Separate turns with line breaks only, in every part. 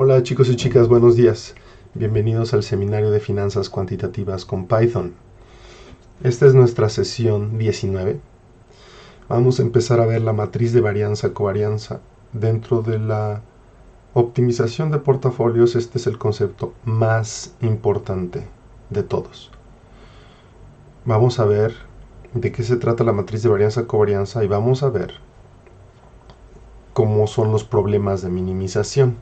Hola chicos y chicas, buenos días. Bienvenidos al seminario de finanzas cuantitativas con Python. Esta es nuestra sesión 19. Vamos a empezar a ver la matriz de varianza-covarianza. Dentro de la optimización de portafolios, este es el concepto más importante de todos. Vamos a ver de qué se trata la matriz de varianza-covarianza y vamos a ver cómo son los problemas de minimización.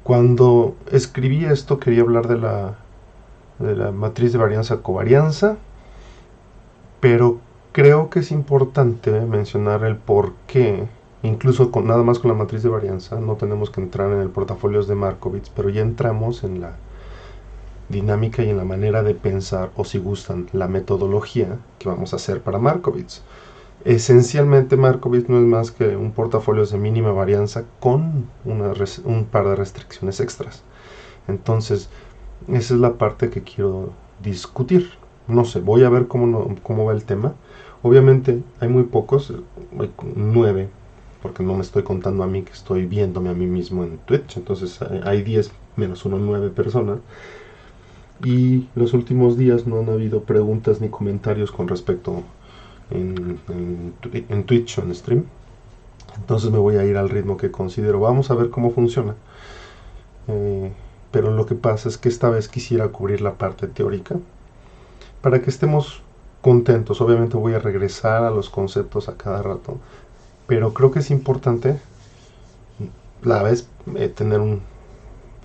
Cuando escribí esto quería hablar de la matriz de varianza-covarianza, pero creo que es importante mencionar el por qué. Incluso nada más con la matriz de varianza, no tenemos que entrar en el portafolios de Markowitz, pero ya entramos en la dinámica y en la manera de pensar, o si gustan, la metodología que vamos a hacer para Markowitz. Esencialmente Markowitz no es más que un portafolios de mínima varianza con un par de restricciones extras. Entonces, esa es la parte que quiero discutir. No sé, voy a ver cómo va el tema. Obviamente hay muy pocos, hay 9, porque no me estoy contando a mí, que estoy viéndome a mí mismo en Twitch. Entonces hay 10 menos 1, 9 personas. Y los últimos días no han habido preguntas ni comentarios con respecto en Twitch o en stream. Entonces me voy a ir al ritmo que considero. Vamos a ver cómo funciona. Pero lo que pasa es que esta vez quisiera cubrir la parte teórica para que estemos contentos. Obviamente voy a regresar a los conceptos a cada rato, pero creo que es importante a la vez tener un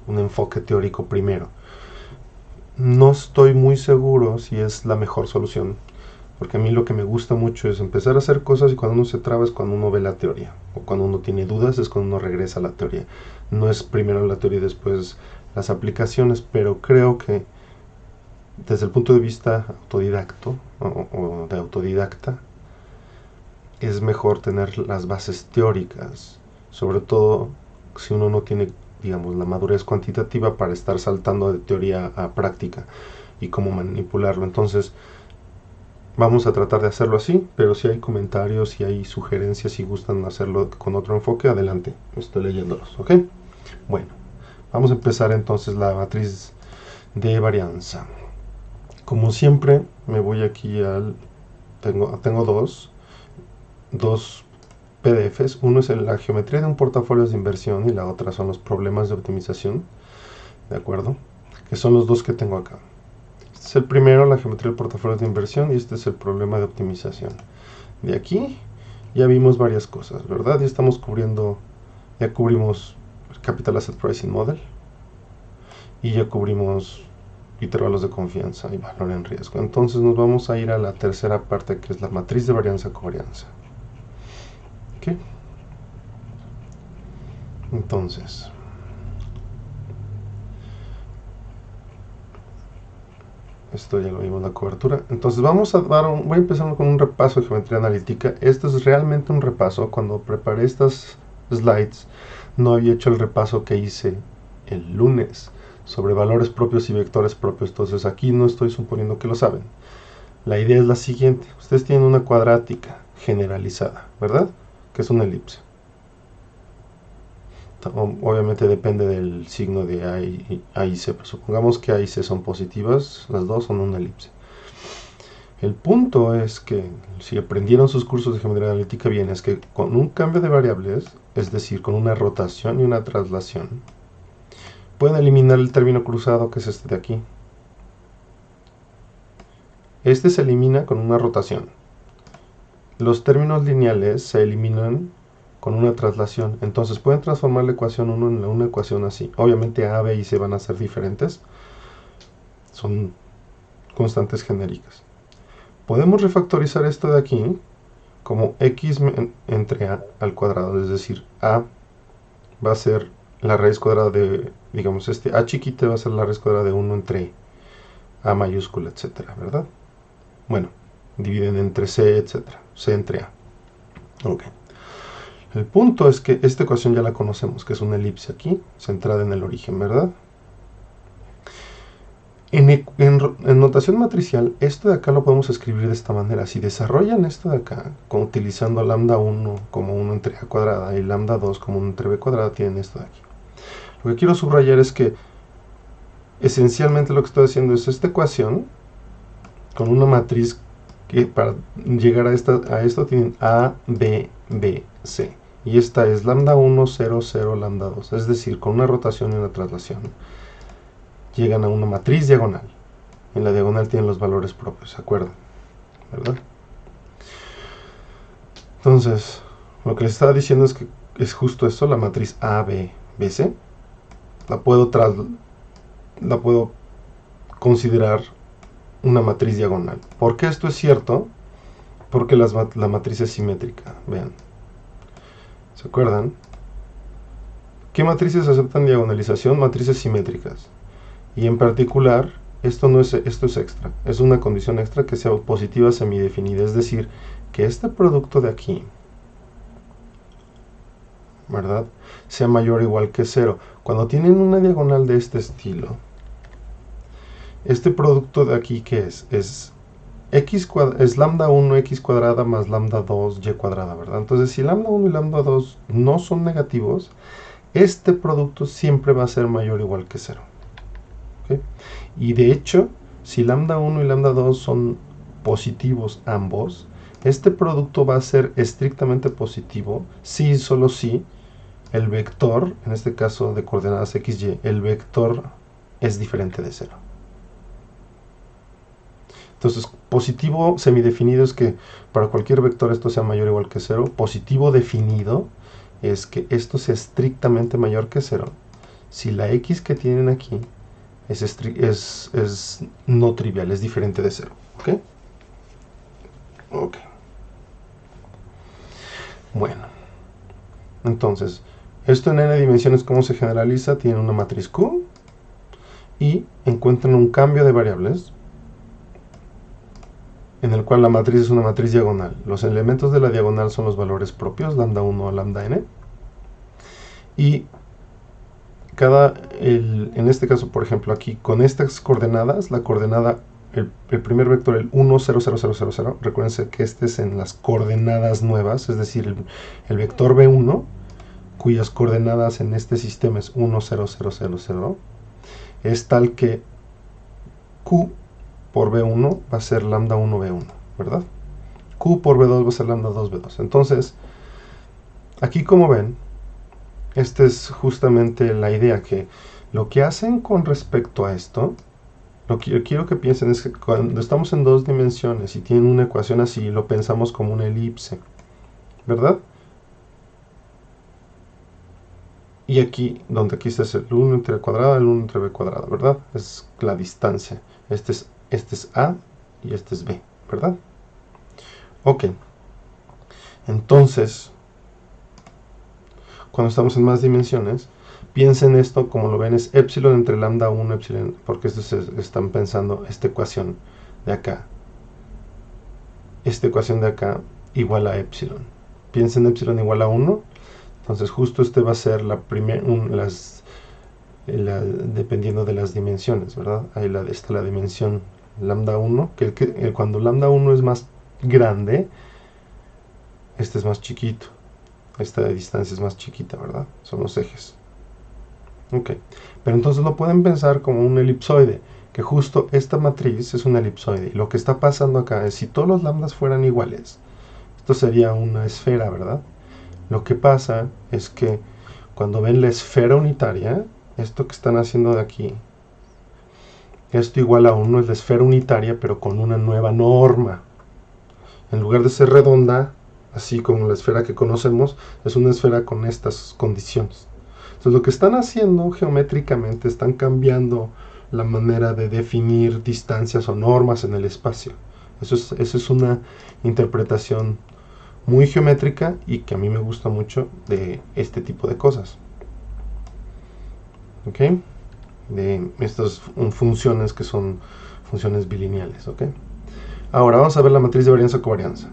enfoque teórico primero. No estoy muy seguro si es la mejor solución, porque a mí lo que me gusta mucho es empezar a hacer cosas y cuando uno se traba es cuando uno ve la teoría, o cuando uno tiene dudas es cuando uno regresa a la teoría. No es primero la teoría y después las aplicaciones, pero creo que desde el punto de vista autodidacto o de autodidacta es mejor tener las bases teóricas, sobre todo si uno no tiene, digamos, la madurez cuantitativa para estar saltando de teoría a práctica y cómo manipularlo. Entonces vamos a tratar de hacerlo así, pero si hay comentarios, si hay sugerencias, si gustan hacerlo con otro enfoque, adelante, estoy leyéndolos, ¿ok? Bueno, vamos a empezar entonces la matriz de varianza. Como siempre, me voy aquí al... Tengo dos PDFs. Uno es la geometría de un portafolio de inversión y la otra son los problemas de optimización. ¿De acuerdo? Que son los dos que tengo acá. Este es el primero, la geometría del portafolio de inversión, y este es el problema de optimización. De aquí ya vimos varias cosas, ¿verdad? Ya cubrimos el Capital Asset Pricing Model y ya cubrimos intervalos de confianza y valor en riesgo. Entonces nos vamos a ir a la tercera parte, que es la matriz de varianza-covarianza. ¿Ok? Entonces, esto ya lo vimos la cobertura. Entonces voy a empezar con un repaso de geometría analítica. Esto es realmente un repaso. Cuando preparé estas slides, no había hecho el repaso que hice el lunes sobre valores propios y vectores propios. Entonces aquí no estoy suponiendo que lo saben. La idea es la siguiente. Ustedes tienen una cuadrática generalizada, ¿verdad? Que es una elipse. Obviamente depende del signo de A y C, pero supongamos que A y C son positivas, las dos son una elipse. El punto es que, si aprendieron sus cursos de geometría analítica bien, es que con un cambio de variables, es decir, con una rotación y una traslación, pueden eliminar el término cruzado, que es este de aquí. Este se elimina con una rotación. Los términos lineales se eliminan con una traslación. Entonces pueden transformar la ecuación 1 en una ecuación así. Obviamente A, B y C van a ser diferentes. Son constantes genéricas. Podemos refactorizar esto de aquí como x entre a al cuadrado. Es decir, a va a ser la raíz cuadrada de, digamos, este a chiquita va a ser la raíz cuadrada de 1 entre a mayúscula, etcétera, ¿verdad? Bueno, dividen entre c, etcétera. C entre a. Ok. El punto es que esta ecuación ya la conocemos, que es una elipse aquí, centrada en el origen, ¿verdad? En notación matricial, esto de acá lo podemos escribir de esta manera. Si desarrollan esto de acá, utilizando lambda 1 como 1 entre a cuadrada y lambda 2 como 1 entre b cuadrada, tienen esto de aquí. Lo que quiero subrayar es que esencialmente lo que estoy haciendo es esta ecuación con una matriz que para llegar a esto tienen A, B, B, C. Y esta es lambda 1, 0, 0, lambda 2. Es decir, con una rotación y una traslación llegan a una matriz diagonal. En la diagonal tienen los valores propios, ¿se acuerdan? ¿Verdad? Entonces, lo que les estaba diciendo es que es justo esto, la matriz A, B, B, C. La puedo considerar una matriz diagonal. ¿Por qué esto es cierto? Porque la matriz es simétrica. Vean. ¿Se acuerdan? ¿Qué matrices aceptan diagonalización? Matrices simétricas. Y en particular, esto es extra. Es una condición extra que sea positiva semidefinida. Es decir, que este producto de aquí, ¿verdad?, sea mayor o igual que 0. Cuando tienen una diagonal de este estilo, este producto de aquí, ¿qué es? Es lambda 1 x cuadrada más lambda 2 y cuadrada, ¿verdad? Entonces, si lambda 1 y lambda 2 no son negativos, este producto siempre va a ser mayor o igual que 0. ¿Okay? Y de hecho, si lambda 1 y lambda 2 son positivos ambos, este producto va a ser estrictamente positivo si, solo si, el vector, en este caso de coordenadas x, y, el vector es diferente de 0. Entonces, positivo semidefinido es que para cualquier vector esto sea mayor o igual que 0. Positivo definido es que esto sea estrictamente mayor que 0 si la x que tienen aquí es no trivial, es diferente de 0. ¿Ok? Ok. Bueno. Entonces, esto en n dimensiones, ¿cómo se generaliza? Tienen una matriz Q y encuentran un cambio de variables en el cual la matriz es una matriz diagonal. Los elementos de la diagonal son los valores propios, lambda 1 a lambda n. Y en este caso, por ejemplo, aquí, con estas coordenadas, la coordenada, el primer vector, el 1, 0, 0, 0, 0, 0, recuérdense que este es en las coordenadas nuevas, es decir, el vector B1, cuyas coordenadas en este sistema es 1, 0, 0, 0, 0, es tal que Q por B1 va a ser lambda 1 B1, ¿verdad? Q por B2 va a ser lambda 2 B2. Entonces, aquí como ven, esta es justamente la idea, que lo que hacen con respecto a esto, lo que yo quiero que piensen es que cuando estamos en dos dimensiones y tienen una ecuación así, lo pensamos como una elipse, ¿verdad? Y aquí, donde aquí está el 1 entre A cuadrada, el 1 entre B cuadrada, ¿verdad? Es la distancia. Este es A y este es B, ¿verdad? Ok. Entonces, cuando estamos en más dimensiones, piensen esto, como lo ven, es epsilon entre lambda 1, epsilon, porque están pensando esta ecuación de acá. Esta ecuación de acá igual a epsilon. Piensen epsilon igual a 1. Entonces justo este va a ser dependiendo de las dimensiones, ¿verdad? Ahí está la dimensión lambda 1, que cuando lambda 1 es más grande, este es más chiquito. Esta distancia es más chiquita, ¿verdad? Son los ejes. Ok. Pero entonces lo pueden pensar como un elipsoide, que justo esta matriz es una elipsoide. Y lo que está pasando acá es, si todos los lambdas fueran iguales, esto sería una esfera, ¿verdad? Lo que pasa es que cuando ven la esfera unitaria, esto que están haciendo de aquí, esto igual a 1 es la esfera unitaria, pero con una nueva norma. En lugar de ser redonda, así como la esfera que conocemos, es una esfera con estas condiciones. Entonces lo que están haciendo geométricamente, están cambiando la manera de definir distancias o normas en el espacio. Eso es una interpretación muy geométrica y que a mí me gusta mucho de este tipo de cosas. ¿Ok? De estas funciones que son funciones bilineales. ¿Ok? Ahora vamos a ver la matriz de varianza o covarianza.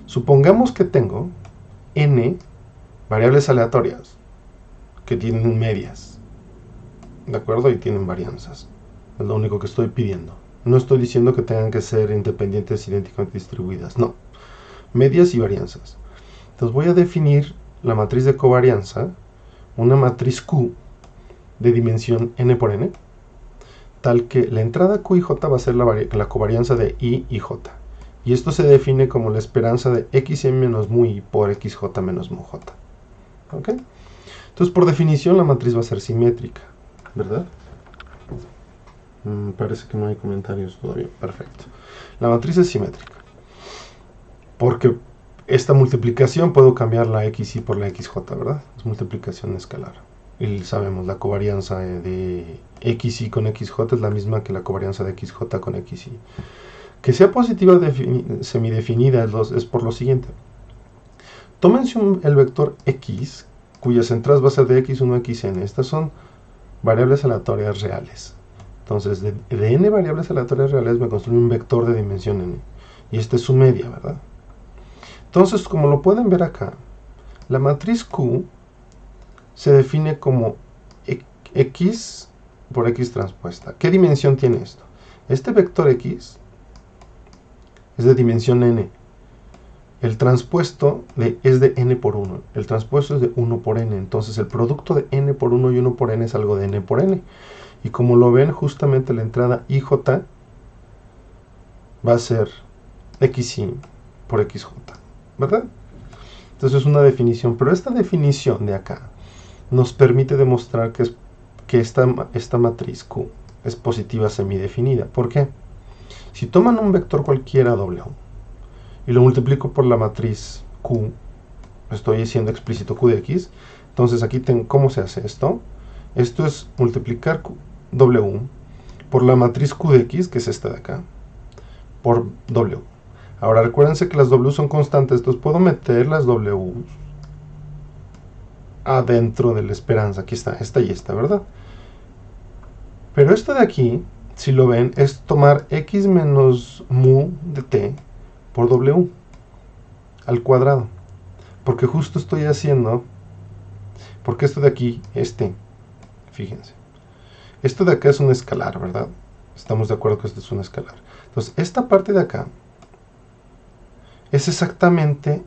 Supongamos que tengo n variables aleatorias que tienen medias, ¿de acuerdo? Y tienen varianzas. Es lo único que estoy pidiendo. No estoy diciendo que tengan que ser independientes idénticamente distribuidas, no. Medias y varianzas. Entonces voy a definir la matriz de covarianza, una matriz Q, de dimensión n por n, tal que la entrada Q y J va a ser la covarianza de I y J. Y esto se define como la esperanza de xi menos mu I por xj menos mu J. ¿Ok? Entonces, por definición, la matriz va a ser simétrica, ¿verdad? Parece que no hay comentarios todavía. Perfecto. La matriz es simétrica. Porque esta multiplicación puedo cambiar la xi por la xj, ¿verdad? Es multiplicación escalar. Y sabemos, la covarianza de xi con xj es la misma que la covarianza de xj con xi. Que sea positiva semidefinida es por lo siguiente. Tómense el vector x, cuyas entradas va a ser de x1 a xn. Estas son variables aleatorias reales. Entonces, de n variables aleatorias reales me construye un vector de dimensión n. Y esta es su media, ¿verdad? Entonces, como lo pueden ver acá, la matriz Q se define como x por x transpuesta. ¿Qué dimensión tiene esto? Este vector x es de dimensión n. El transpuesto es de n por 1. El transpuesto es de 1 por n. Entonces el producto de n por 1 y 1 por n es algo de n por n. Y como lo ven, justamente la entrada ij va a ser xi por xj, ¿verdad? Entonces es una definición. Pero esta definición de acá nos permite demostrar que esta matriz Q es positiva semidefinida. ¿Por qué? Si toman un vector cualquiera W y lo multiplico por la matriz Q, estoy diciendo explícito Q de X, entonces aquí ¿cómo se hace esto? Esto es multiplicar W por la matriz Q de X, que es esta de acá, por W. Ahora recuérdense que las W son constantes, entonces puedo meter las W adentro de la esperanza. Aquí está, esta y esta, ¿verdad? Pero esto de aquí, si lo ven, es tomar x menos mu de t por w al cuadrado. Porque justo estoy haciendo, porque esto de aquí, fíjense. Esto de acá es un escalar, ¿verdad? Estamos de acuerdo que esto es un escalar. Entonces, esta parte de acá es exactamente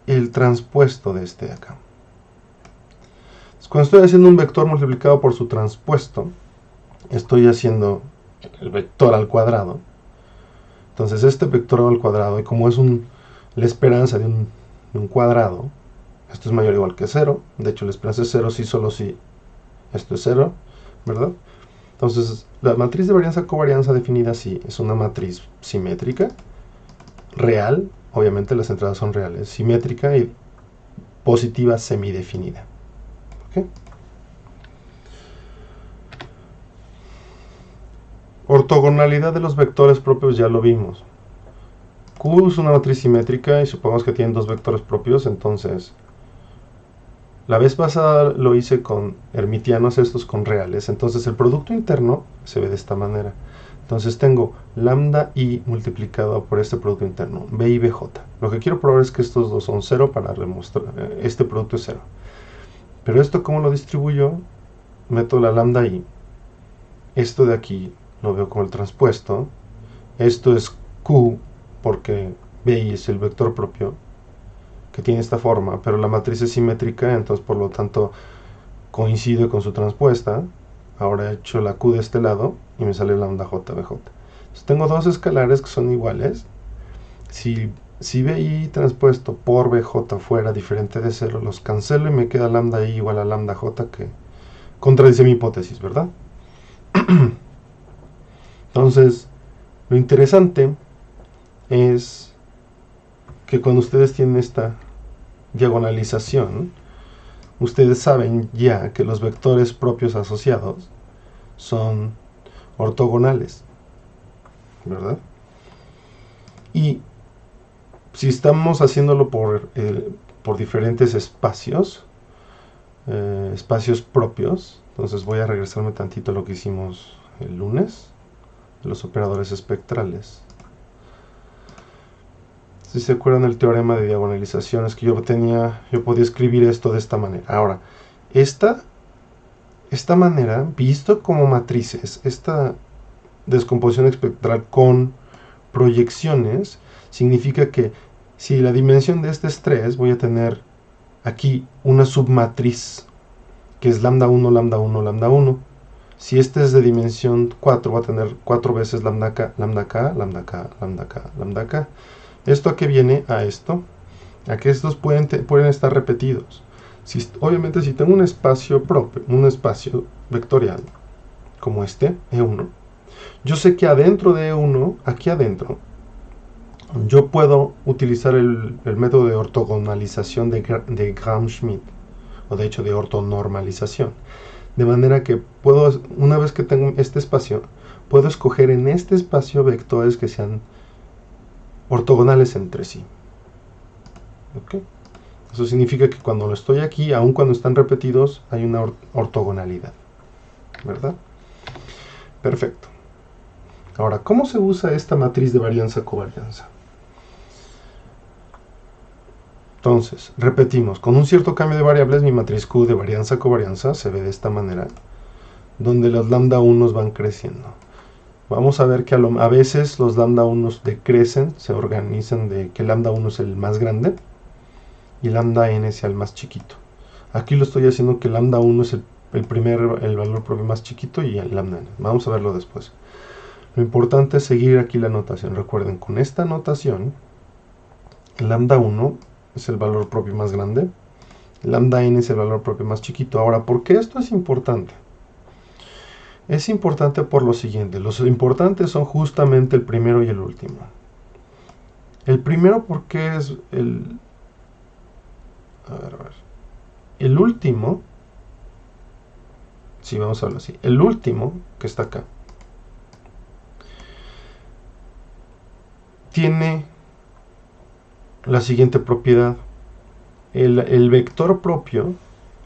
el transpuesto de este de acá. Entonces, cuando estoy haciendo un vector multiplicado por su transpuesto, estoy haciendo el vector al cuadrado. Entonces este vector al cuadrado, y como es la esperanza de un cuadrado, esto es mayor o igual que 0. De hecho la esperanza es 0 si solo si esto es 0, ¿verdad? Entonces la matriz de varianza-covarianza definida así es una matriz simétrica, real, obviamente las entradas son reales, simétrica y positiva semidefinida. ¿Ok? Ortogonalidad de los vectores propios ya lo vimos. Q es una matriz simétrica y supongamos que tienen dos vectores propios, entonces la vez pasada lo hice con hermitianos, estos con reales, entonces el producto interno se ve de esta manera. Entonces tengo lambda i multiplicado por este producto interno, b y bj. Lo que quiero probar es que estos dos son 0 para demostrar, este producto es 0. Pero esto, ¿cómo lo distribuyo? Meto la lambda i. Esto de aquí lo veo como el transpuesto. Esto es q, porque bi es el vector propio, que tiene esta forma, pero la matriz es simétrica, entonces por lo tanto coincide con su transpuesta. Ahora he hecho la q de este lado y me sale lambda j bj. Entonces tengo dos escalares que son iguales. Si bi transpuesto por bj fuera diferente de 0, los cancelo y me queda lambda i igual a lambda j, que contradice mi hipótesis, ¿verdad? Entonces, lo interesante es que cuando ustedes tienen esta diagonalización, ustedes saben ya que los vectores propios asociados son ortogonales, ¿verdad? Y si estamos haciéndolo por diferentes espacios propios, entonces voy a regresarme tantito a lo que hicimos el lunes, de los operadores espectrales. Si se acuerdan del teorema de diagonalización, es que yo podía escribir esto de esta manera. Ahora, esta manera, visto como matrices, esta descomposición espectral con proyecciones, significa que si la dimensión de este es 3, voy a tener aquí una submatriz que es lambda 1, lambda 1, lambda 1. Si este es de dimensión 4, va a tener 4 veces lambda k, lambda k, lambda k, lambda k, lambda k. ¿Esto a qué viene? A esto. A que estos pueden estar repetidos. Obviamente si tengo un espacio propio, un espacio vectorial, como este, E1, yo sé que adentro de E1, aquí adentro, yo puedo utilizar el método de ortogonalización de Gram-Schmidt, o de hecho de ortonormalización. De manera que puedo, una vez que tengo este espacio, puedo escoger en este espacio vectores que sean ortogonales entre sí. ¿Okay? Eso significa que cuando lo estoy aquí, aun cuando están repetidos, hay una ortogonalidad. ¿Verdad? Perfecto. Ahora, ¿cómo se usa esta matriz de varianza-covarianza? Entonces, repetimos, con un cierto cambio de variables, mi matriz Q de varianza-covarianza se ve de esta manera, donde los lambda 1 van creciendo. Vamos a ver que a veces los lambda 1 decrecen, se organizan de que lambda 1 es el más grande y lambda n sea el más chiquito. Aquí lo estoy haciendo que lambda 1 es el valor propio más chiquito y el lambda n. Vamos a verlo después. Lo importante es seguir aquí la notación. Recuerden, con esta notación, lambda 1 es el valor propio más grande, lambda n es el valor propio más chiquito. Ahora, ¿por qué esto es importante? Es importante por lo siguiente. Los importantes son justamente el primero y el último. El primero porque es el... A ver. El último... Sí, vamos a verlo así. El último, que está acá, tiene la siguiente propiedad. El vector propio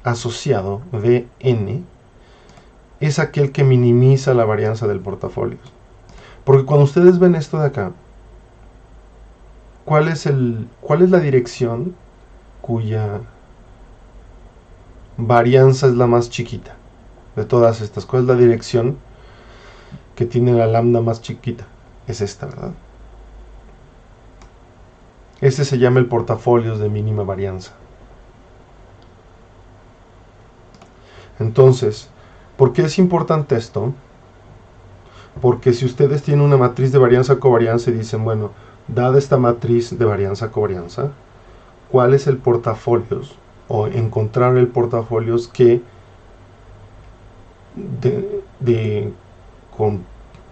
asociado de n es aquel que minimiza la varianza del portafolio. Porque cuando ustedes ven esto de acá, ¿cuál es la dirección cuya varianza es la más chiquita de todas estas? ¿Cuál es la dirección que tiene la lambda más chiquita? Es esta, ¿verdad? Este se llama el portafolios de mínima varianza. Entonces, ¿por qué es importante esto? Porque si ustedes tienen una matriz de varianza-covarianza y dicen, bueno, dada esta matriz de varianza-covarianza, ¿cuál es el portafolios? O encontrar el portafolios que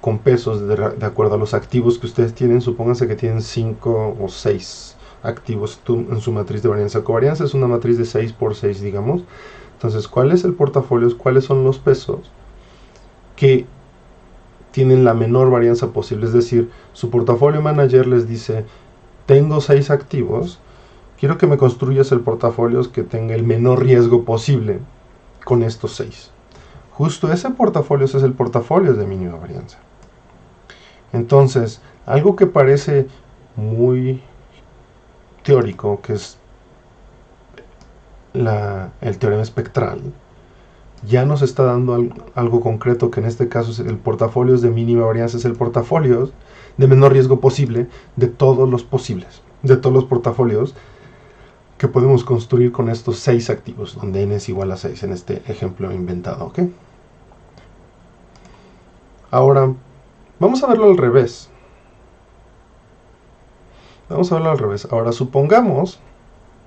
con pesos de acuerdo a los activos que ustedes tienen. Supónganse que tienen 5 o 6 activos en su matriz de varianza-covarianza. Es una matriz de 6 por 6, digamos. Entonces, ¿cuál es el portafolio? ¿Cuáles son los pesos que tienen la menor varianza posible? Es decir, su portafolio manager les dice, tengo 6 activos, quiero que me construyas el portafolio que tenga el menor riesgo posible con estos 6. Justo ese portafolio es el portafolio de mínima varianza. Entonces, algo que parece muy teórico, que es el teorema espectral, ya nos está dando algo concreto, que en este caso es el portafolio de mínima varianza, es el portafolio de menor riesgo posible de todos los posibles, de todos los portafolios que podemos construir con estos 6 activos, donde n es igual a 6 en este ejemplo inventado, ¿ok? Ahora, vamos a verlo al revés. Ahora, supongamos,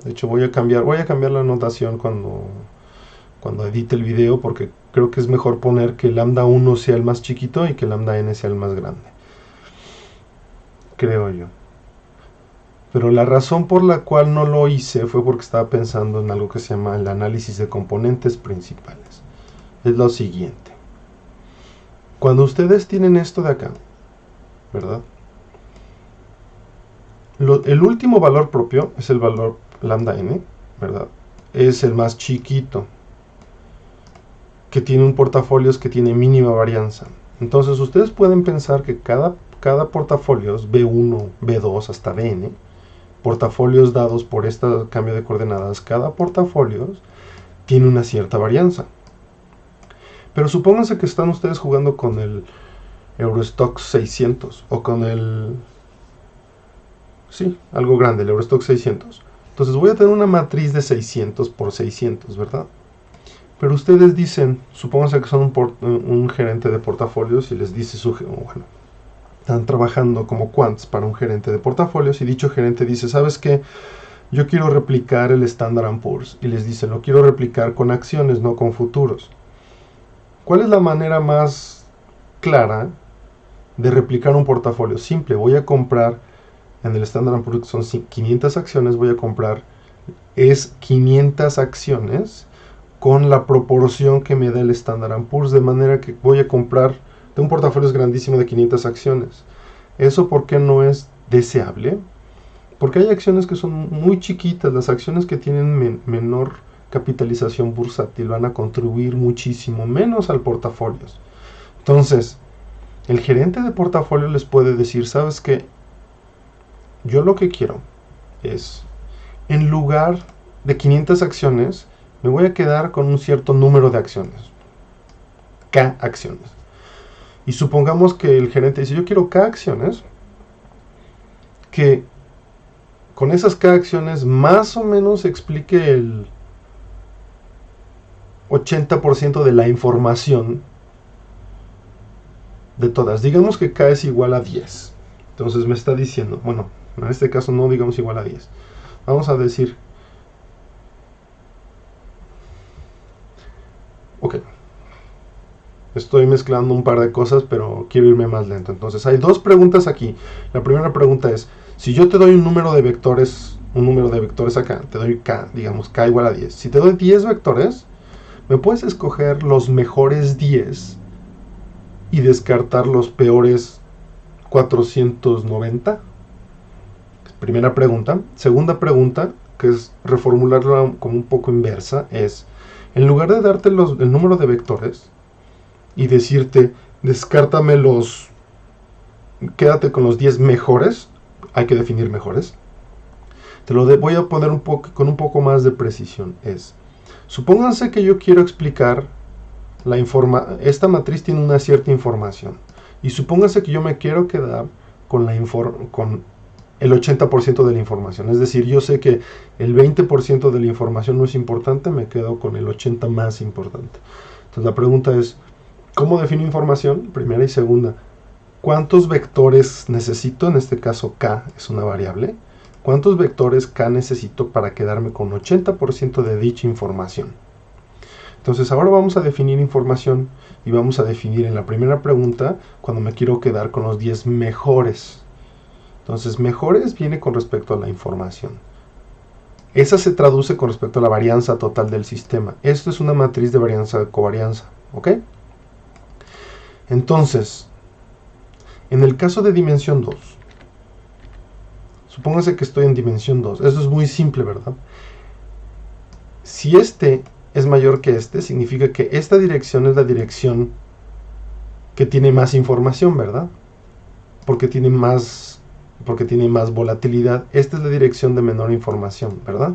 de hecho voy a cambiar la notación cuando edite el video, porque creo que es mejor poner que lambda 1 sea el más chiquito y que lambda n sea el más grande. Creo yo. Pero la razón por la cual no lo hice fue porque estaba pensando en algo que se llama el análisis de componentes principales. Es lo siguiente. Cuando ustedes tienen esto de acá, ¿verdad? El último valor propio es el valor lambda n, ¿verdad? Es el más chiquito, que tiene un portafolio que tiene mínima varianza. Entonces ustedes pueden pensar que cada portafolio, B1, B2 hasta Bn, portafolios dados por este cambio de coordenadas, cada portafolio tiene una cierta varianza. Pero supónganse que están ustedes jugando con el Eurostoxx 600 o con el... Sí, algo grande, el Eurostoxx 600. Entonces voy a tener una matriz de 600 por 600, ¿verdad? Pero ustedes dicen, supónganse que son un gerente de portafolios y les dice bueno, están trabajando como quants para un gerente de portafolios y dicho gerente dice, ¿sabes qué? Yo quiero replicar el Standard & Poor's y les dicen, lo quiero replicar con acciones, no con futuros. ¿Cuál es la manera más clara de replicar un portafolio? Simple, voy a comprar en el Standard & Poor's, que son 500 acciones, voy a comprar 500 acciones con la proporción que me da el Standard & Poor's, de manera que voy a comprar de un portafolio grandísimo de 500 acciones. ¿Eso por qué no es deseable? Porque hay acciones que son muy chiquitas, las acciones que tienen menor capitalización bursátil van a contribuir muchísimo menos al portafolio. Entonces, el gerente de portafolio les puede decir, ¿sabes qué? Yo lo que quiero es, en lugar de 500 acciones, me voy a quedar con un cierto número de acciones. K acciones. Y supongamos que el gerente dice, yo quiero K acciones, que con esas K acciones más o menos explique el 80% de la información de todas. Digamos que K es igual a 10. Entonces me está diciendo, bueno, en este caso no digamos igual a 10. Vamos a decir, ok, estoy mezclando un par de cosas, pero quiero irme más lento. Entonces hay dos preguntas aquí. La primera pregunta es, si yo te doy un número de vectores acá, te doy K, digamos K igual a 10. Si te doy 10 vectores, me puedes escoger los mejores 10 y descartar los peores 490. Primera pregunta. Segunda pregunta, que es reformularla como un poco inversa, es, en lugar de darte el número de vectores y decirte, descártame quédate con los 10 mejores, hay que definir mejores, te lo voy a poner con un poco más de precisión. Supónganse que yo quiero explicar esta matriz tiene una cierta información, y supónganse que yo me quiero quedar con el 80% de la información, es decir, yo sé que el 20% de la información no es importante, me quedo con el 80% más importante. Entonces la pregunta es, ¿cómo defino información? Primera y segunda, ¿cuántos vectores necesito? En este caso K es una variable. ¿Cuántos vectores K necesito para quedarme con 80% de dicha información? Entonces ahora vamos a definir información y vamos a definir en la primera pregunta cuando me quiero quedar con los 10 mejores. Entonces mejores viene con respecto a la información. Esa se traduce con respecto a la varianza total del sistema. Esto es una matriz de varianza-covarianza. ¿Ok? Entonces, en el caso de dimensión 2, supóngase que estoy en dimensión 2. Eso es muy simple, ¿verdad? Si este es mayor que este, significa que esta dirección es la dirección que tiene más información, ¿verdad? Porque tiene más volatilidad. Esta es la dirección de menor información, ¿verdad?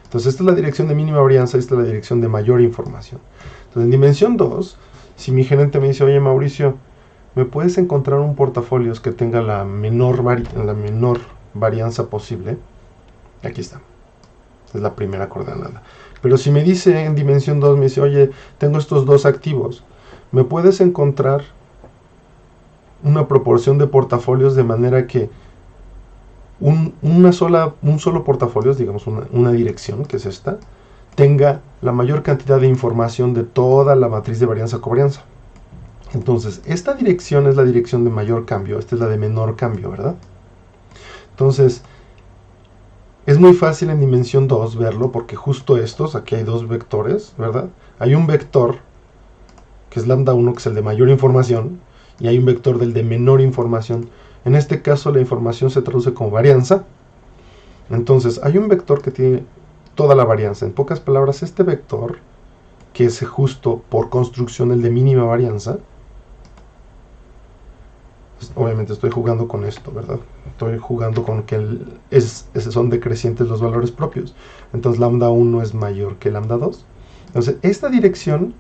Entonces esta es la dirección de mínima varianza, esta es la dirección de mayor información. Entonces en dimensión 2, si mi gerente me dice, oye Mauricio, ¿me puedes encontrar un portafolio que tenga la menor varianza posible? Aquí está. Es la primera coordenada. Pero si me dice en dimensión 2, me dice, oye, tengo estos dos activos, ¿me puedes encontrar una proporción de portafolios de manera que un solo portafolio, digamos una dirección, que es esta, tenga la mayor cantidad de información de toda la matriz de varianza-covarianza? Entonces, esta dirección es la dirección de mayor cambio, esta es la de menor cambio, ¿verdad? Entonces, es muy fácil en dimensión 2 verlo, porque justo aquí hay dos vectores, ¿verdad? Hay un vector, que es lambda 1, que es el de mayor información, y hay un vector del de menor información. En este caso la información se traduce como varianza. Entonces hay un vector que tiene toda la varianza. En pocas palabras, este vector, que es justo por construcción el de mínima varianza, pues, obviamente estoy jugando con esto, ¿verdad? Estoy jugando con que son decrecientes los valores propios. Entonces lambda 1 es mayor que lambda 2. Entonces esta dirección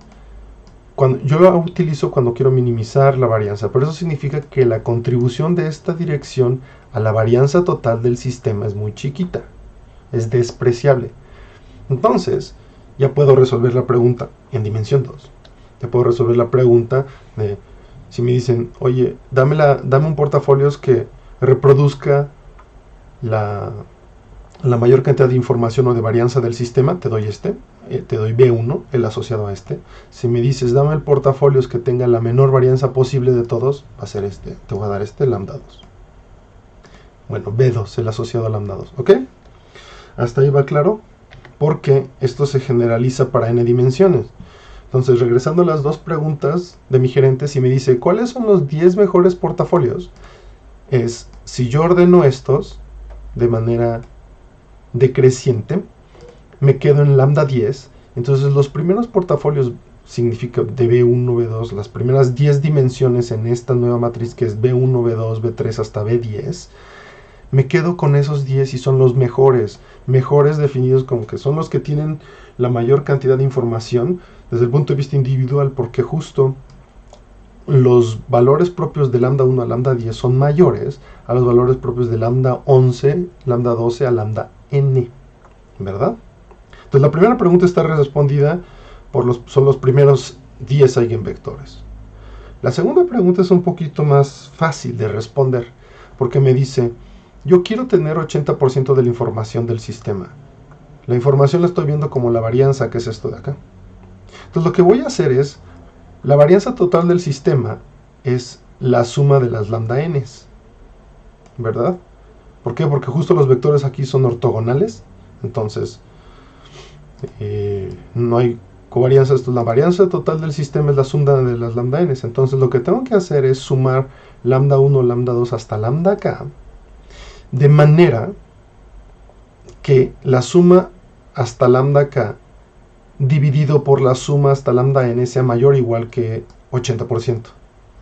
yo la utilizo cuando quiero minimizar la varianza, pero eso significa que la contribución de esta dirección a la varianza total del sistema es muy chiquita, es despreciable. Entonces, ya puedo resolver la pregunta en dimensión 2. Ya puedo resolver la pregunta de, si me dicen, oye, dame un portafolios que reproduzca la mayor cantidad de información o de varianza del sistema, te doy te doy B1, el asociado a este. Si me dices, dame el portafolios que tenga la menor varianza posible de todos, va a ser te voy a dar lambda 2. Bueno, B2, el asociado a lambda 2, ¿ok? Hasta ahí va claro, porque esto se generaliza para n dimensiones. Entonces, regresando a las dos preguntas de mi gerente, si me dice, ¿cuáles son los 10 mejores portafolios? Es, si yo ordeno estos de manera decreciente, me quedo en lambda 10. Entonces, los primeros portafolios significa de B1, B2, las primeras 10 dimensiones en esta nueva matriz que es B1, B2, B3 hasta B10, me quedo con esos 10 y son los mejores definidos como que son los que tienen la mayor cantidad de información desde el punto de vista individual, porque justo los valores propios de lambda 1 a lambda 10 son mayores a los valores propios de lambda 11, lambda 12 a lambda n, ¿verdad? Entonces la primera pregunta está respondida son los primeros 10 eigenvectores. La segunda pregunta es un poquito más fácil de responder, porque me dice, yo quiero tener 80% de la información del sistema. La información la estoy viendo como la varianza, que es esto de acá. Entonces lo que voy a hacer es, la varianza total del sistema es la suma de las lambda n's, ¿verdad? ¿Por qué? Porque justo los vectores aquí son ortogonales, entonces no hay covarianza. La varianza total del sistema es la suma de las lambda n's, entonces lo que tengo que hacer es sumar lambda 1, lambda 2 hasta lambda k, de manera que la suma hasta lambda k dividido por la suma hasta lambda n sea mayor o igual que 80%,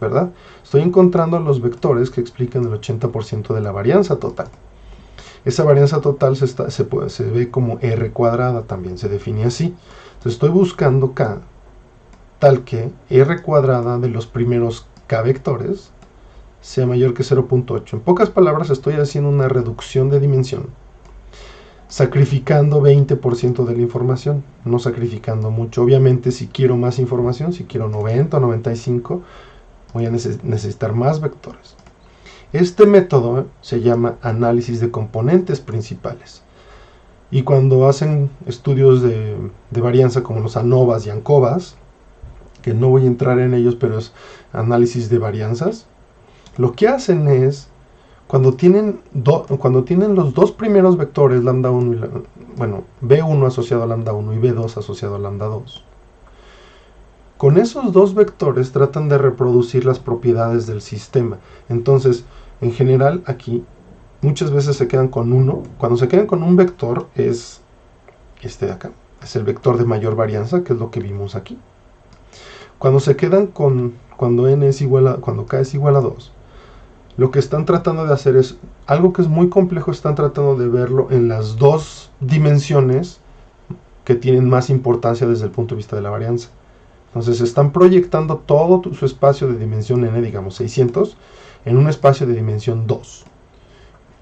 ¿verdad? Estoy encontrando los vectores que explican el 80% de la varianza total. Esa varianza total se ve como R cuadrada, también se define así. Entonces estoy buscando K tal que R cuadrada de los primeros K vectores sea mayor que 0.8. En pocas palabras, estoy haciendo una reducción de dimensión, sacrificando 20% de la información, no sacrificando mucho. Obviamente, si quiero más información, si quiero 90 o 95, voy a necesitar más vectores. Este método se llama análisis de componentes principales. Y cuando hacen estudios de varianza como los ANOVAs y ANCOVAs, que no voy a entrar en ellos, pero es análisis de varianzas, lo que hacen es, cuando tienen los dos primeros vectores, lambda 1 y B1 asociado a lambda 1 y B2 asociado a lambda 2, con esos dos vectores tratan de reproducir las propiedades del sistema. Entonces, en general, aquí muchas veces se quedan con uno. Cuando se quedan con un vector, es este de acá, es el vector de mayor varianza, que es lo que vimos aquí. Cuando se quedan cuando k es igual a 2, lo que están tratando de hacer es algo que es muy complejo. Están tratando de verlo en las dos dimensiones que tienen más importancia desde el punto de vista de la varianza. Entonces están proyectando todo su espacio de dimensión n, digamos 600, en un espacio de dimensión 2,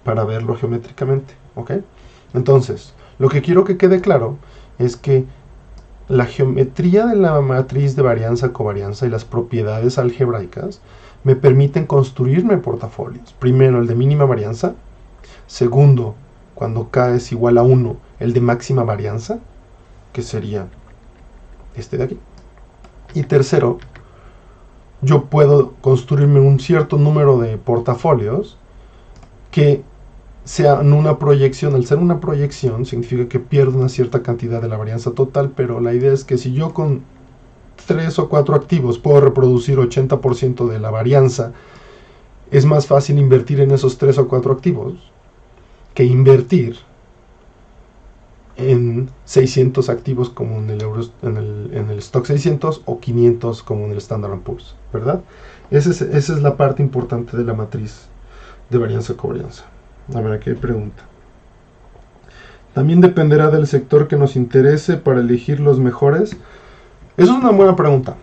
para verlo geométricamente, ¿ok? Entonces, lo que quiero que quede claro es que la geometría de la matriz de varianza-covarianza y las propiedades algebraicas me permiten construirme portafolios. Primero, el de mínima varianza. Segundo, cuando k es igual a 1, el de máxima varianza, que sería este de aquí. Y tercero, yo puedo construirme un cierto número de portafolios que sean una proyección. Al ser una proyección, significa que pierdo una cierta cantidad de la varianza total, pero la idea es que si yo con 3 o 4 activos puedo reproducir 80% de la varianza, es más fácil invertir en esos 3 o 4 activos que invertir en 600 activos como en el Stock 600 o 500 como en el Standard & Poor's, ¿verdad? Esa es la parte importante de la matriz de varianza-covarianza. A ver, aquí hay pregunta. También dependerá del sector que nos interese para elegir los mejores. Eso es una buena pregunta,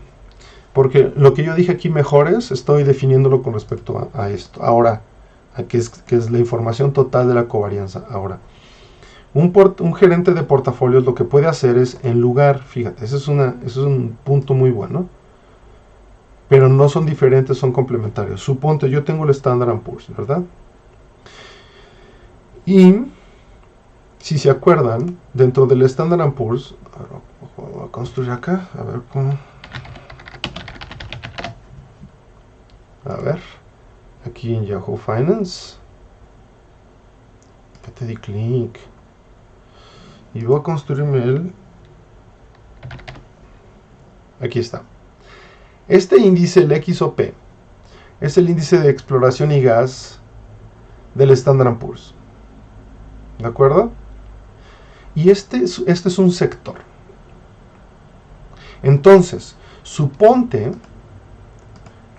porque lo que yo dije aquí, mejores, estoy definiéndolo con respecto a esto. Ahora, que es la información total de la covarianza. Ahora, Un gerente de portafolios lo que puede hacer es, en lugar, fíjate, ese es un punto muy bueno, pero no son diferentes, son complementarios. Suponte, yo tengo el Standard & Poor's, ¿verdad? Y, si se acuerdan, dentro del Standard & Poor's, voy a construir acá, a ver cómo... A ver, aquí en Yahoo Finance, ya te di clic, y voy a construirme aquí está. Este índice, el XOP, es el índice de exploración y gas del Standard & Poor's. ¿De acuerdo? Y este es un sector. Entonces, suponte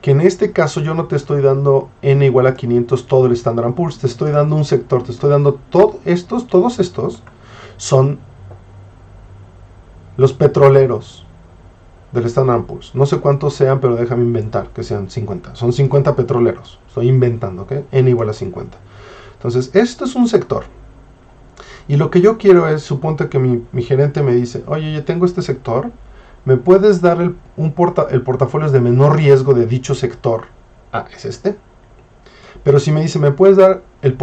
que en este caso yo no te estoy dando n igual a 500 todo el Standard & Poor's, te estoy dando un sector, te estoy dando todos estos son los petroleros del Standard & Poor's. No sé cuántos sean, pero déjame inventar que sean 50. Son 50 petroleros. Estoy inventando, ¿ok? N igual a 50. Entonces, esto es un sector. Y lo que yo quiero es, suponte que mi gerente me dice, oye, yo tengo este sector, ¿me puedes dar el portafolio de menor riesgo de dicho sector? Ah, es este. Pero si me dice, ¿me puedes dar el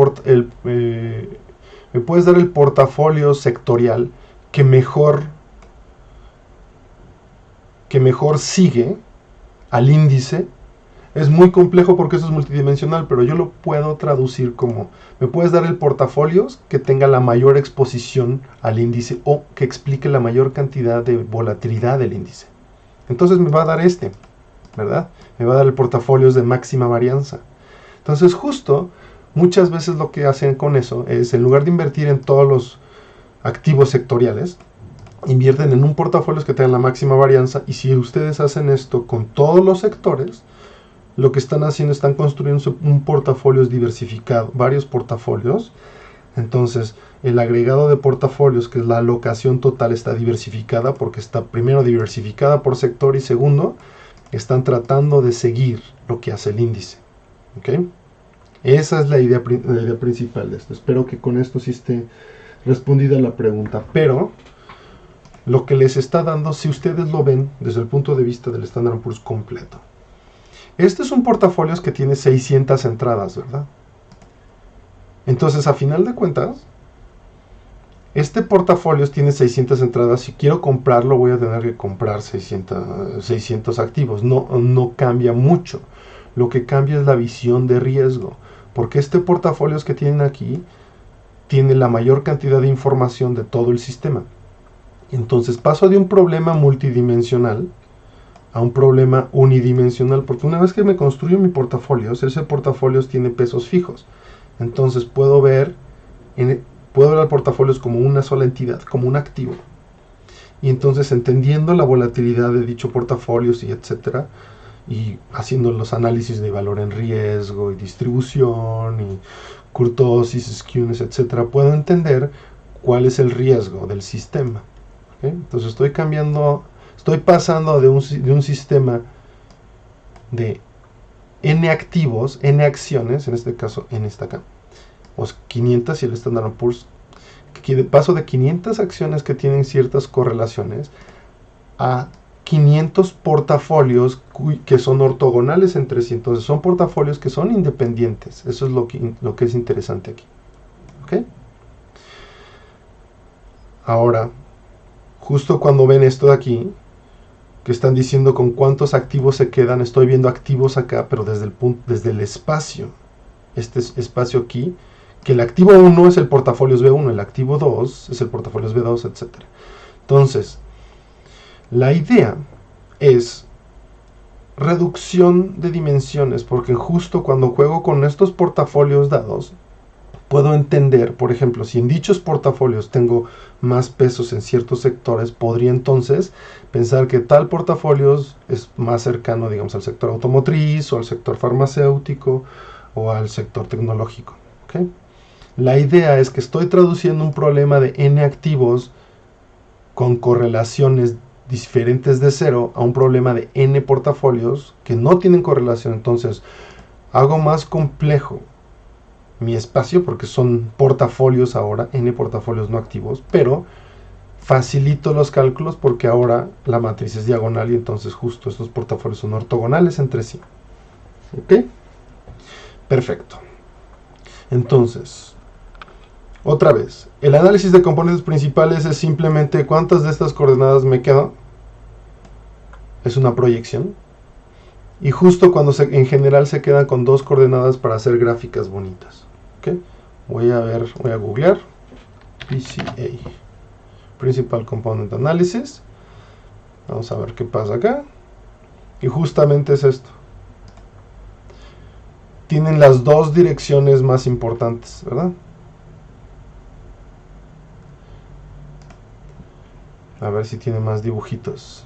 portafolio sectorial que mejor sigue al índice? Es muy complejo porque eso es multidimensional, pero yo lo puedo traducir como, ¿me puedes dar el portafolio que tenga la mayor exposición al índice o que explique la mayor cantidad de volatilidad del índice? Entonces me va a dar este, ¿verdad? Me va a dar el portafolio de máxima varianza. Entonces justo, muchas veces lo que hacen con eso es, en lugar de invertir en todos los activos sectoriales, invierten en un portafolio que tenga la máxima varianza, y si ustedes hacen esto con todos los sectores, lo que están haciendo, están construyendo un portafolio diversificado, varios portafolios. Entonces, el agregado de portafolios, que es la alocación total, está diversificada porque está primero diversificada por sector y segundo, están tratando de seguir lo que hace el índice. ¿Ok? Esa es la idea principal de esto. Espero que con esto sí esté respondida la pregunta. Pero lo que les está dando, si ustedes lo ven desde el punto de vista del Standard & Poor's completo, este es un portafolio que tiene 600 entradas, ¿verdad? Entonces, a final de cuentas, este portafolio tiene 600 entradas. Si quiero comprarlo, voy a tener que comprar 600 activos. No cambia mucho. Lo que cambia es la visión de riesgo. Porque este portafolio que tienen aquí tiene la mayor cantidad de información de todo el sistema. Entonces, paso de un problema multidimensional a un problema unidimensional, porque una vez que me construyo mi portafolio, ese portafolio tiene pesos fijos. Entonces puedo ver al portafolio como una sola entidad, como un activo. Y entonces, entendiendo la volatilidad de dicho portafolio y etcétera, y haciendo los análisis de valor en riesgo y distribución y kurtosis, skewness, etcétera, puedo entender cuál es el riesgo del sistema. ¿Okay? Entonces estoy pasando de un sistema de N activos, N acciones, en este caso, en esta acá, o 500 y el Standard & Poor's, paso de 500 acciones que tienen ciertas correlaciones a 500 portafolios que son ortogonales entre sí. Entonces son portafolios que son independientes. Eso es lo que es interesante aquí. ¿Ok? Ahora, justo cuando ven esto de aquí, que están diciendo con cuántos activos se quedan, estoy viendo activos acá, pero desde el espacio. Este espacio aquí, que el activo 1 es el portafolio B1, el activo 2 es el portafolio B2, etc. Entonces, la idea es reducción de dimensiones, porque justo cuando juego con estos portafolios dados, puedo entender, por ejemplo, si en dichos portafolios tengo más pesos en ciertos sectores, podría entonces pensar que tal portafolio es más cercano, digamos, al sector automotriz o al sector farmacéutico o al sector tecnológico. ¿Okay? La idea es que estoy traduciendo un problema de N activos con correlaciones diferentes de cero a un problema de N portafolios que no tienen correlación. Entonces, hago más complejo mi espacio, porque son portafolios ahora, n portafolios no activos, pero facilito los cálculos porque ahora la matriz es diagonal y entonces justo estos portafolios son ortogonales entre sí. ¿Ok? Perfecto. Entonces, otra vez, el análisis de componentes principales es simplemente cuántas de estas coordenadas me quedan. Es una proyección. Y justo cuando en general se quedan con dos coordenadas para hacer gráficas bonitas. ¿Ok? Voy a googlear PCA, Principal Component Analysis. Vamos a ver qué pasa acá. Y justamente es esto. Tienen las dos direcciones más importantes, ¿verdad? A ver si tiene más dibujitos.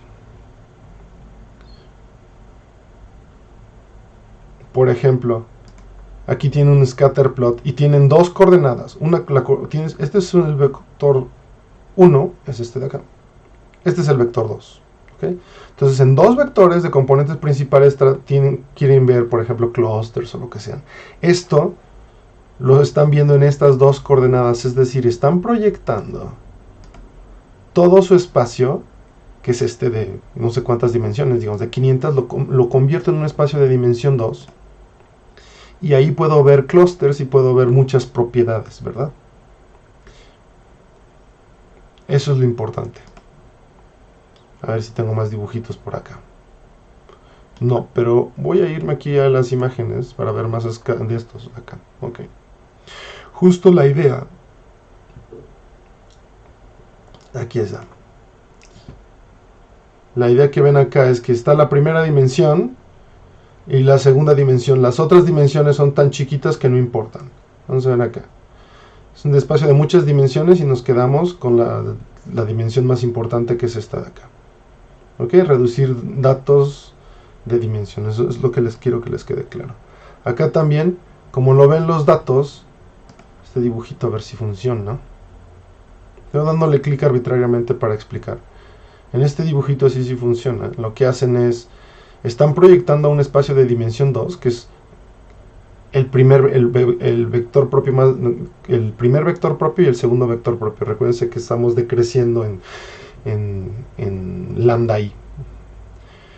Por ejemplo, aquí tiene un scatter plot y tienen dos coordenadas. Este es el vector 1, es este de acá. Este es el vector 2. ¿Okay? Entonces, en dos vectores de componentes principales quieren ver, por ejemplo, clusters o lo que sean. Esto lo están viendo en estas dos coordenadas, es decir, están proyectando todo su espacio, que es este de no sé cuántas dimensiones, digamos de 500, lo convierto en un espacio de dimensión 2. Y ahí puedo ver clusters y puedo ver muchas propiedades, ¿verdad? Eso es lo importante. A ver si tengo más dibujitos por acá. No, pero voy a irme aquí a las imágenes para ver más de estos acá. Ok. Justo la idea. Aquí está. La idea que ven acá es que está la primera dimensión y la segunda dimensión. Las otras dimensiones son tan chiquitas que no importan. Vamos a ver acá. Es un espacio de muchas dimensiones y nos quedamos con la dimensión más importante, que es esta de acá. ¿Ok? Reducir datos de dimensiones. Eso es lo que quiero que les quede claro. Acá también, como lo ven los datos, este dibujito a ver si funciona. Estoy dándole clic arbitrariamente para explicar. En este dibujito así sí funciona. Lo que hacen es, están proyectando a un espacio de dimensión 2, que es el primer vector propio el primer vector propio y el segundo vector propio. Recuérdense que estamos decreciendo en lambda i.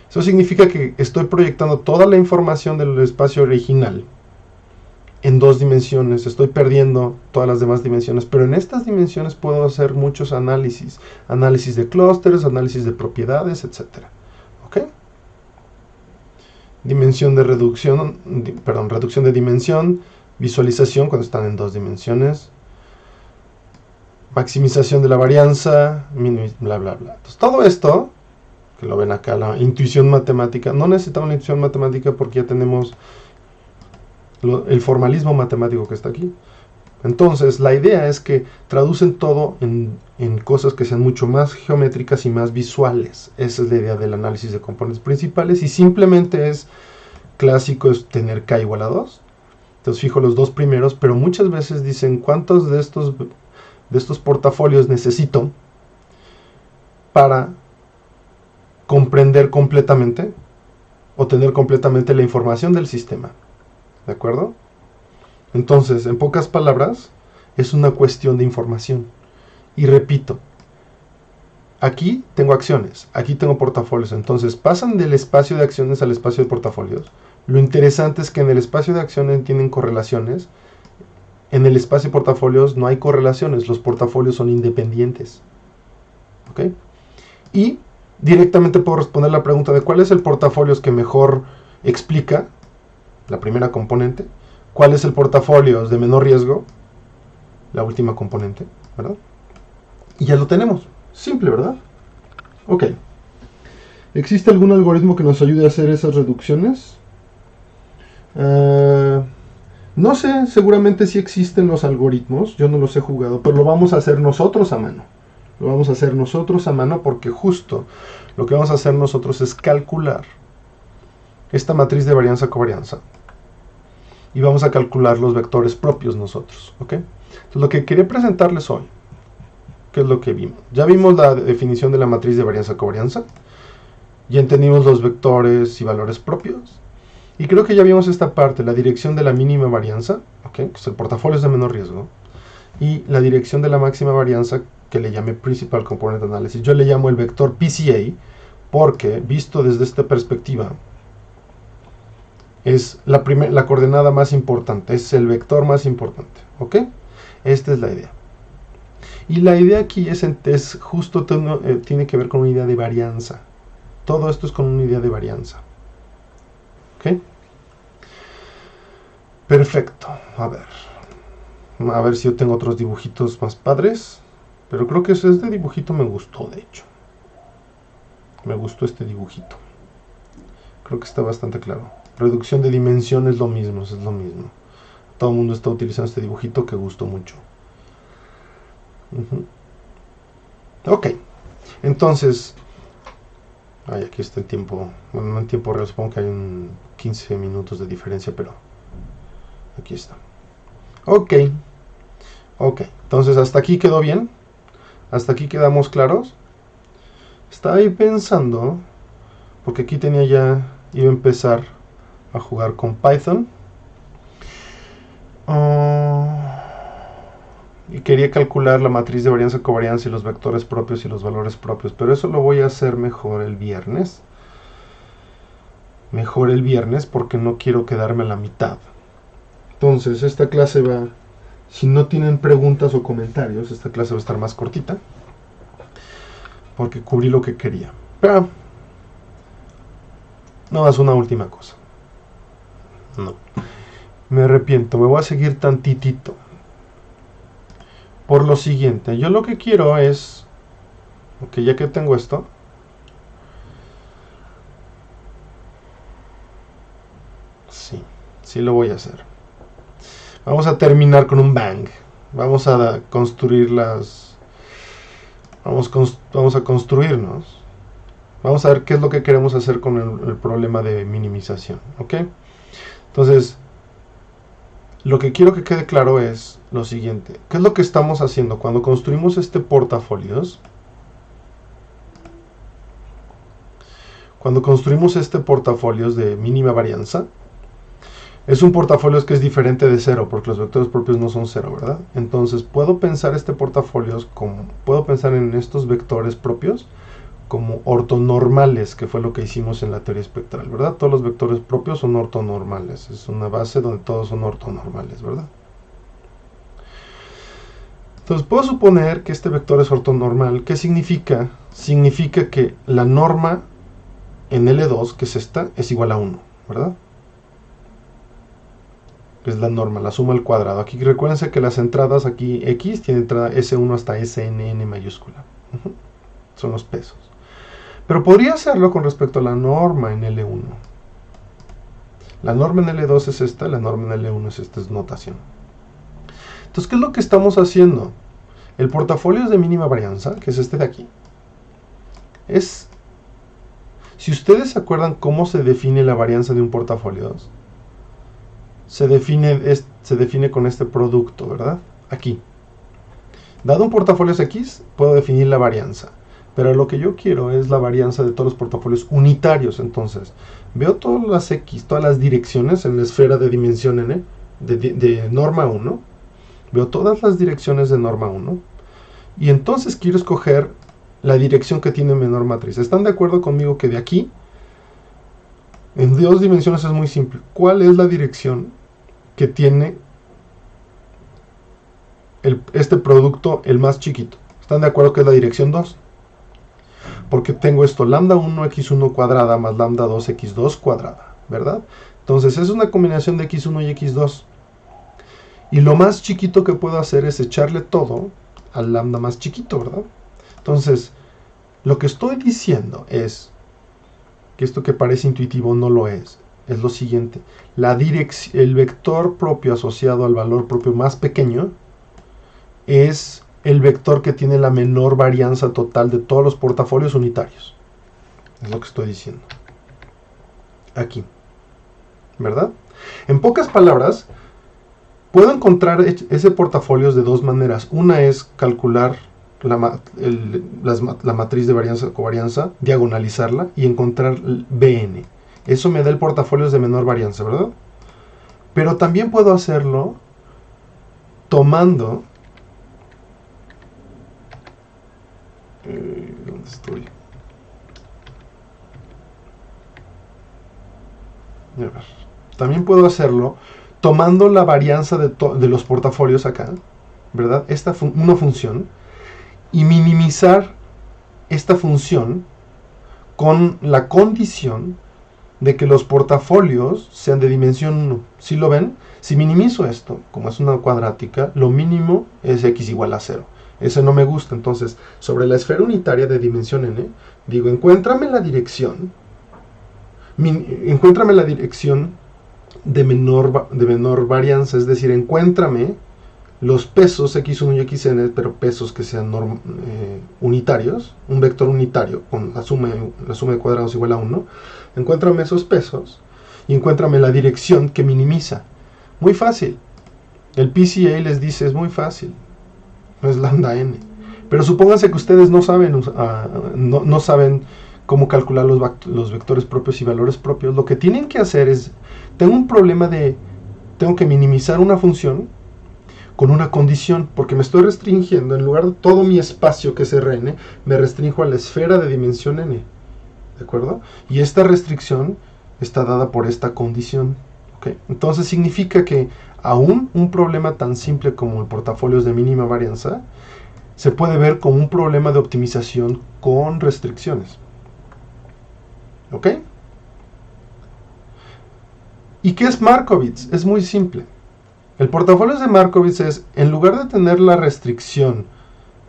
Eso significa que estoy proyectando toda la información del espacio original en dos dimensiones. Estoy perdiendo todas las demás dimensiones, pero en estas dimensiones puedo hacer muchos análisis. Análisis de clústeres, análisis de propiedades, etc. ¿Ok? Dimensión de reducción de dimensión, visualización cuando están en dos dimensiones, maximización de la varianza, bla, bla, bla. Entonces, todo esto, que lo ven acá, la intuición matemática, no necesitamos la intuición matemática porque ya tenemos el formalismo matemático que está aquí. Entonces, la idea es que traducen todo en cosas que sean mucho más geométricas y más visuales. Esa es la idea del análisis de componentes principales, y simplemente es clásico, es tener k igual a 2. Entonces fijo los dos primeros, pero muchas veces dicen cuántos de estos portafolios necesito para comprender completamente o tener completamente la información del sistema. ¿De acuerdo? Entonces, en pocas palabras, es una cuestión de información. Y repito, aquí tengo acciones, aquí tengo portafolios. Entonces, pasan del espacio de acciones al espacio de portafolios. Lo interesante es que en el espacio de acciones tienen correlaciones. En el espacio de portafolios no hay correlaciones. Los portafolios son independientes. ¿Ok? Y directamente puedo responder la pregunta de cuál es el portafolio que mejor explica la primera componente. ¿Cuál es el portafolio de menor riesgo? La última componente, ¿verdad? Y ya lo tenemos. Simple, ¿verdad? Ok. ¿Existe algún algoritmo que nos ayude a hacer esas reducciones? No sé, seguramente sí existen los algoritmos. Yo no los he jugado, pero lo vamos a hacer nosotros a mano. Lo vamos a hacer nosotros a mano porque justo lo que vamos a hacer nosotros es calcular esta matriz de varianza-covarianza. Y vamos a calcular los vectores propios nosotros, ¿ok? Entonces, lo que quería presentarles hoy, ¿qué es lo que vimos? Ya vimos la definición de la matriz de varianza-covarianza, ya entendimos los vectores y valores propios, y creo que ya vimos esta parte, la dirección de la mínima varianza, ¿ok? Que es el portafolio es de menor riesgo, y la dirección de la máxima varianza, que le llamé Principal Component Analysis. Yo le llamo el vector PCA porque, visto desde esta perspectiva, es la coordenada más importante, es el vector más importante, ¿ok? Esta es la idea. Y la idea aquí es justo tiene que ver con una idea de varianza. Todo esto es con una idea de varianza. ¿Ok? Perfecto. A ver si yo tengo otros dibujitos más padres. Pero creo que este dibujito me gustó, de hecho. Me gustó este dibujito. Creo que está bastante claro. Reducción de dimensión es lo mismo, Todo el mundo está utilizando este dibujito que gustó mucho. Ok. Entonces, aquí está el tiempo. Bueno, no en tiempo real, supongo que hay 15 minutos de diferencia, pero aquí está. Ok. Entonces, hasta aquí quedó bien. Hasta aquí quedamos claros. Estaba ahí pensando, porque aquí iba a empezar a jugar con Python. Y quería calcular la matriz de varianza, covarianza y los vectores propios y los valores propios, pero eso lo voy a hacer mejor el viernes. Porque no quiero quedarme a la mitad. Entonces, esta clase si no tienen preguntas o comentarios, esta clase va a estar más cortita, porque cubrí lo que quería. Pero, no, es una última cosa. No. Me arrepiento, me voy a seguir tantitito. Por lo siguiente, yo lo que quiero es, ok, ya que tengo esto, sí lo voy a hacer. Vamos a terminar con un bang. Vamos a construir vamos a construirnos. Vamos a ver qué es lo que queremos hacer con el problema de minimización, ¿ok? Entonces, lo que quiero que quede claro es lo siguiente. ¿Qué es lo que estamos haciendo cuando construimos este portafolios? Cuando construimos este portafolios de mínima varianza, es un portafolios que es diferente de cero, porque los vectores propios no son cero, ¿verdad? Entonces, puedo pensar puedo pensar en estos vectores propios como ortonormales, que fue lo que hicimos en la teoría espectral, ¿verdad? Todos los vectores propios son ortonormales. Es una base donde todos son ortonormales, ¿verdad? Entonces, puedo suponer que este vector es ortonormal. ¿Qué significa? Significa que la norma en L2, que es esta, es igual a 1, ¿verdad? Es la norma, la suma al cuadrado. Aquí recuérdense que las entradas aquí X tiene entrada S1 hasta SNN mayúscula. Son los pesos. Pero podría hacerlo con respecto a la norma en L1. La norma en L2 es esta, la norma en L1 es esta, es notación. Entonces, ¿qué es lo que estamos haciendo? El portafolio es de mínima varianza, que es este de aquí. Si ustedes se acuerdan cómo se define la varianza de un portafolio, se define con este producto, ¿verdad? Aquí. Dado un portafolio X, puedo definir la varianza. Pero lo que yo quiero es la varianza de todos los portafolios unitarios. Entonces, veo todas las X, todas las direcciones en la esfera de dimensión N, de norma 1. Veo todas las direcciones de norma 1. Y entonces quiero escoger la dirección que tiene menor matriz. ¿Están de acuerdo conmigo que de aquí, en 2 dimensiones es muy simple? ¿Cuál es la dirección que tiene este producto, el más chiquito? ¿Están de acuerdo que es la dirección 2? Porque tengo esto, lambda 1 x1 cuadrada más lambda 2 x2 cuadrada, ¿verdad? Entonces es una combinación de x1 y x2. Y lo más chiquito que puedo hacer es echarle todo al lambda más chiquito, ¿verdad? Entonces, lo que estoy diciendo es que esto que parece intuitivo no lo es. Es lo siguiente. El vector propio asociado al valor propio más pequeño es el vector que tiene la menor varianza total de todos los portafolios unitarios. Es lo que estoy diciendo. Aquí. ¿Verdad? En pocas palabras, puedo encontrar ese portafolio de 2 maneras. Una es calcular la matriz de varianza covarianza, diagonalizarla y encontrar el BN. Eso me da el portafolio de menor varianza, ¿verdad? Pero también puedo hacerlo tomando... ¿dónde estoy? A ver. También puedo hacerlo tomando la varianza de los portafolios acá, ¿verdad? Una función, y minimizar esta función con la condición de que los portafolios sean de dimensión 1. ¿Sí lo ven? Si minimizo esto, como es una cuadrática, lo mínimo es x igual a 0. Ese no me gusta. Entonces, sobre la esfera unitaria de dimensión n, digo, encuéntrame la dirección de menor varianza, es decir, encuéntrame los pesos x1 y xn, pero pesos que sean unitarios, un vector unitario con la suma de cuadrados igual a 1. Encuéntrame esos pesos y encuéntrame la dirección que minimiza. Muy fácil. El PCA les dice, es muy fácil. Es lambda n. Pero supónganse que ustedes no saben cómo calcular los vectores propios y valores propios. Lo que tienen que hacer es, tengo que minimizar una función con una condición, porque me estoy restringiendo, en lugar de todo mi espacio que es Rn, me restringo a la esfera de dimensión n. ¿De acuerdo? Y esta restricción está dada por esta condición. ¿Okay? Entonces significa que aún un problema tan simple como el portafolios de mínima varianza se puede ver como un problema de optimización con restricciones. ¿Ok? ¿Y qué es Markowitz? Es muy simple. El portafolios de Markowitz es, en lugar de tener la restricción,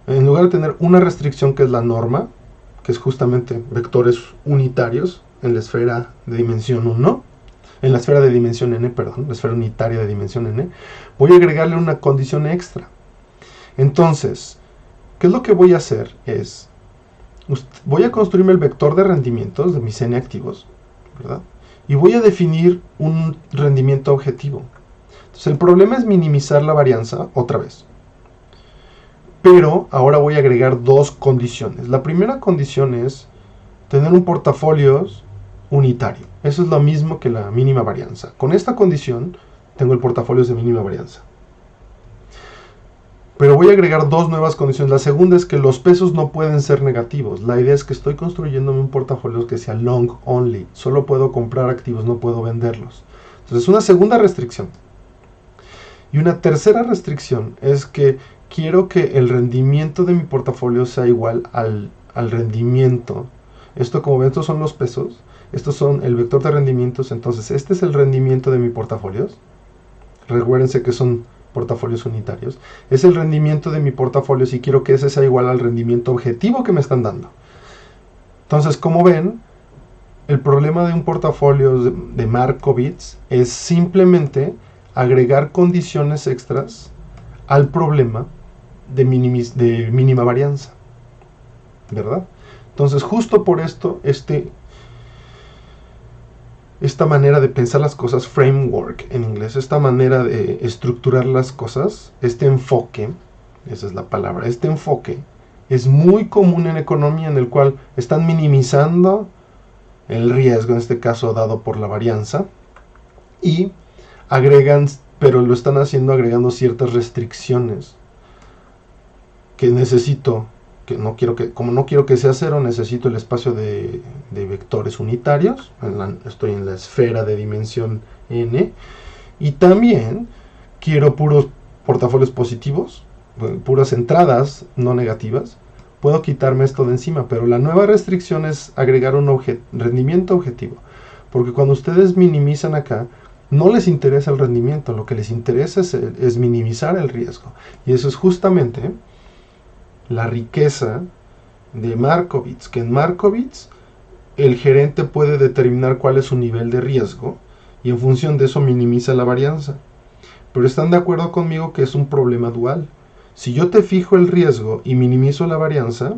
en lugar de tener una restricción que es la norma, que es justamente vectores unitarios en la esfera de dimensión 1, en la esfera de dimensión n, perdón, la esfera unitaria de dimensión n, voy a agregarle una condición extra. Entonces, ¿qué es lo que voy a hacer? Voy a construirme el vector de rendimientos de mis n activos, ¿verdad? Y voy a definir un rendimiento objetivo. Entonces, el problema es minimizar la varianza otra vez. Pero ahora voy a agregar dos condiciones. La primera condición es tener un portafolios unitario. Eso es lo mismo que la mínima varianza. Con esta condición tengo el portafolios de mínima varianza. Pero voy a agregar dos nuevas condiciones. La segunda es que los pesos no pueden ser negativos. La idea es que estoy construyéndome un portafolio que sea long only. Solo puedo comprar activos, no puedo venderlos. Entonces, una segunda restricción. Y una tercera restricción es que quiero que el rendimiento de mi portafolio sea igual al rendimiento. Esto, como ven, estos son los pesos. Estos son el vector de rendimientos. Entonces, este es el rendimiento de mi portafolios. Recuérdense que son portafolios unitarios. Es el rendimiento de mi portafolio si quiero que ese sea igual al rendimiento objetivo que me están dando. Entonces, como ven, el problema de un portafolio de Markowitz es simplemente agregar condiciones extras al problema de mínima varianza, ¿verdad? Entonces, justo por esto, esta manera de pensar las cosas, framework en inglés, esta manera de estructurar las cosas, este enfoque, esa es la palabra, este enfoque es muy común en economía, en el cual están minimizando el riesgo, en este caso dado por la varianza, y agregan, pero lo están haciendo agregando ciertas restricciones que necesito, como no quiero que sea cero, necesito el espacio de vectores unitarios. Estoy en la esfera de dimensión n, y también quiero puros portafolios positivos, puras entradas no negativas. Puedo quitarme esto de encima, pero la nueva restricción es agregar un rendimiento objetivo, porque cuando ustedes minimizan acá, no les interesa el rendimiento, lo que les interesa es minimizar el riesgo. Y eso es justamente la riqueza de Markowitz, que en Markowitz el gerente puede determinar cuál es su nivel de riesgo y en función de eso minimiza la varianza. Pero están de acuerdo conmigo que es un problema dual. Si yo te fijo el riesgo y minimizo la varianza,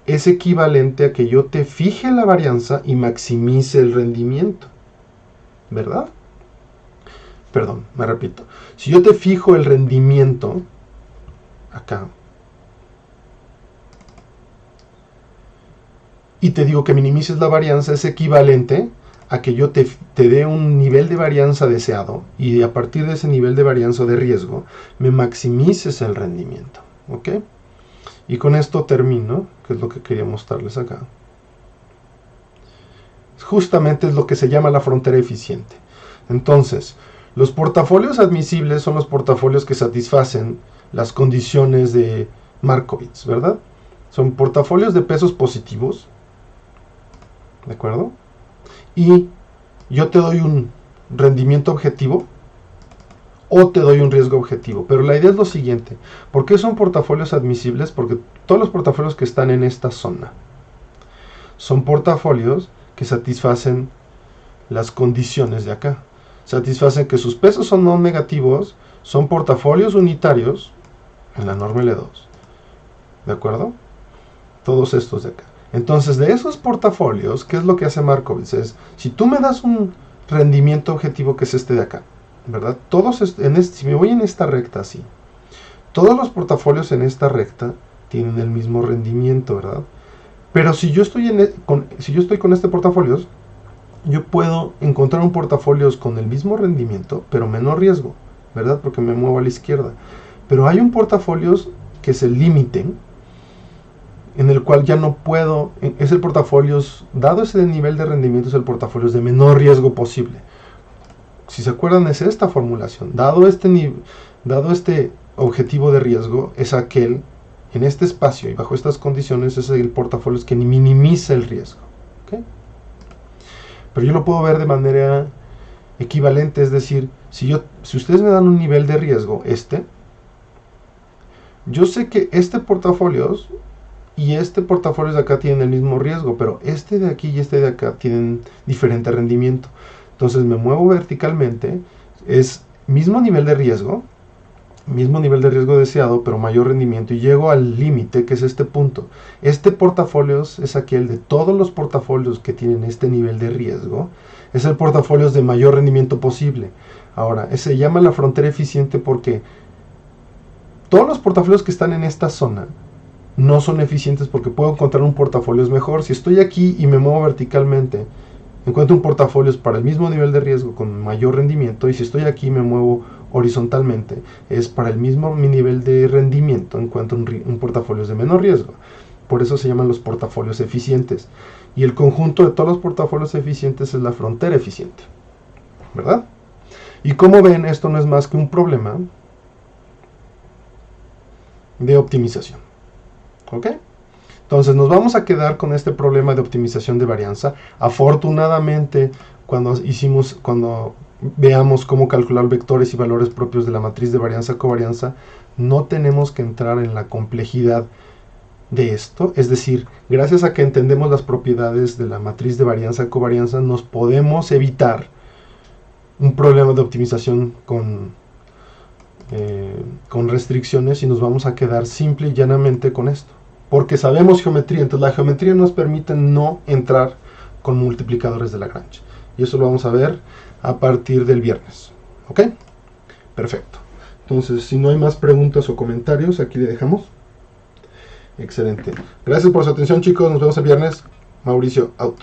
es equivalente a que yo te fije la varianza y maximice el rendimiento, ¿verdad? Perdón, me repito. Si yo te fijo el rendimiento acá y te digo que minimices la varianza, es equivalente a que yo te dé un nivel de varianza deseado y a partir de ese nivel de varianza de riesgo me maximices el rendimiento. ¿Ok? Y con esto termino, que es lo que quería mostrarles acá. Justamente es lo que se llama la frontera eficiente. Entonces, los portafolios admisibles son los portafolios que satisfacen las condiciones de Markowitz, ¿verdad? Son portafolios de pesos positivos, ¿de acuerdo? Y yo te doy un rendimiento objetivo o te doy un riesgo objetivo. Pero la idea es lo siguiente. ¿Por qué son portafolios admisibles? Porque todos los portafolios que están en esta zona son portafolios que satisfacen las condiciones de acá. Satisfacen que sus pesos son no negativos, son portafolios unitarios en la norma L2. ¿De acuerdo? Todos estos de acá. Entonces, de esos portafolios, ¿qué es lo que hace Markowitz? Es, si tú me das un rendimiento objetivo que es este de acá, ¿verdad? Todos si me voy en esta recta así, todos los portafolios en esta recta tienen el mismo rendimiento, ¿verdad? Pero si yo estoy con este portafolio, yo puedo encontrar un portafolio con el mismo rendimiento, pero menor riesgo, ¿verdad? Porque me muevo a la izquierda. Pero hay un portafolio que es el límite, en el cual ya no puedo, es el portafolio, dado ese nivel de rendimiento, es el portafolio de menor riesgo posible. Si se acuerdan, es esta formulación. Dado este objetivo de riesgo, es aquel, en este espacio y bajo estas condiciones, es el portafolio que minimiza el riesgo. ¿Okay? Pero yo lo puedo ver de manera equivalente, es decir, si ustedes me dan un nivel de riesgo, yo sé que este portafolio y este portafolio de acá tienen el mismo riesgo, pero este de aquí y este de acá tienen diferente rendimiento. Entonces me muevo verticalmente, es mismo nivel de riesgo deseado, pero mayor rendimiento, y llego al límite, que es este punto. Este portafolio es aquel de todos los portafolios que tienen este nivel de riesgo, es el portafolio de mayor rendimiento posible. Ahora, se llama la frontera eficiente porque todos los portafolios que están en esta zona no son eficientes porque puedo encontrar un portafolio mejor. Si estoy aquí y me muevo verticalmente, encuentro un portafolio para el mismo nivel de riesgo con mayor rendimiento, y si estoy aquí y me muevo horizontalmente, es para el mismo nivel de rendimiento, encuentro un portafolio de menor riesgo. Por eso se llaman los portafolios eficientes. Y el conjunto de todos los portafolios eficientes es la frontera eficiente, ¿verdad? Y como ven, esto no es más que un problema de optimización. ¿Ok? Entonces nos vamos a quedar con este problema de optimización de varianza. Afortunadamente, cuando veamos cómo calcular vectores y valores propios de la matriz de varianza-covarianza, no tenemos que entrar en la complejidad de esto. Es decir, gracias a que entendemos las propiedades de la matriz de varianza-covarianza, nos podemos evitar un problema de optimización con restricciones, y nos vamos a quedar simple y llanamente con esto. Porque sabemos geometría, entonces la geometría nos permite no entrar con multiplicadores de Lagrange. Y eso lo vamos a ver a partir del viernes. ¿Ok? Perfecto. Entonces, si no hay más preguntas o comentarios, aquí le dejamos. Excelente. Gracias por su atención, chicos. Nos vemos el viernes. Mauricio, out.